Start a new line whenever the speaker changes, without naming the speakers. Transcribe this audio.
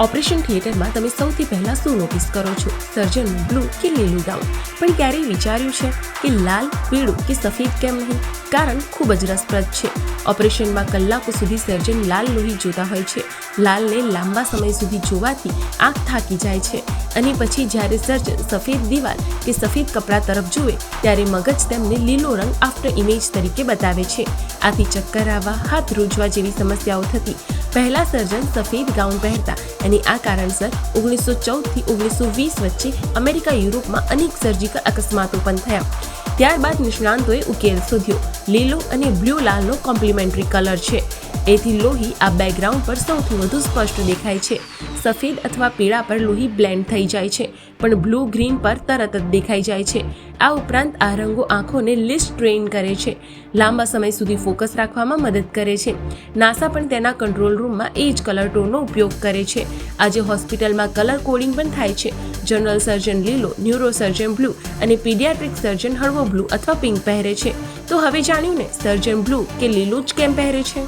Operation થિયેટરમાં તમે સૌથી પહેલા શું નોટિસ કરો છો? સર્જન બ્લુ કે લીલું ગાઉન? પણ ક્યારેય વિચાર્યું છે કે લાલ, પીળું કે સફેદ કેમ નહીં? કારણ ખૂબ જ રસપ્રદ છે. ઓપરેશનમાં કલાકો સુધી સર્જન લાલ લોહી જોતા હોય છે. લાલને લાંબા સમય સુધી જોવાથી આંખ થાકી જાય છે અને પછી જ્યારે સર્જન સફેદ દિવાલ કે સફેદ કપડા તરફ જુએ ત્યારે મગજ તેમને લીલો રંગ આફ્ટર ઇમેજ તરીકે બતાવે છે. આથી ચક્કર આવવા, હાથ રૂંઝવા જેવી સમસ્યાઓ થતી. પહેલા સર્જન સફેદ ગાઉન પહેરતા અને આ કારણસર 1914 થી 1920 વચ્ચે અમેરિકા, યુરોપમાં અનેક સર્જિકલ અકસ્માતો પણ થયા. ત્યારબાદ નિષ્ણાંતોએ ઉકેલ શોધ્યો. લીલો અને બ્લુ લાલનો કોમ્પ્લિમેન્ટરી કલર છે. એથી લોહી આ બેકગ્રાઉન્ડ પર સૌથી વધુ સ્પષ્ટ દેખાય છે. સફેદ અથવા પીળા પર લોહી બ્લેન્ડ થઈ જાય છે, પણ બ્લુ ગ્રીન પર તરત જ દેખાઈ જાય છે. આ ઉપરાંત આ રંગો આંખોને લિસ્ટ ટ્રેન કરે છે, લાંબા સમય સુધી ફોકસ રાખવામાં મદદ કરે છે. નાસા પણ તેના કંટ્રોલ રૂમમાં એ જ કલર ટોનનો ઉપયોગ કરે છે. આજે હોસ્પિટલમાં કલર કોડિંગ પણ થાય છે. જનરલ સર્જન લીલો, ન્યુરો સર્જન બ્લુ અને પીડિયાટ્રિક સર્જન હળવો બ્લુ અથવા પિંક પહેરે છે. તો હવે જાણ્યું ને, સર્જન બ્લુ કે લીલું જ કેમ પહેરે છે?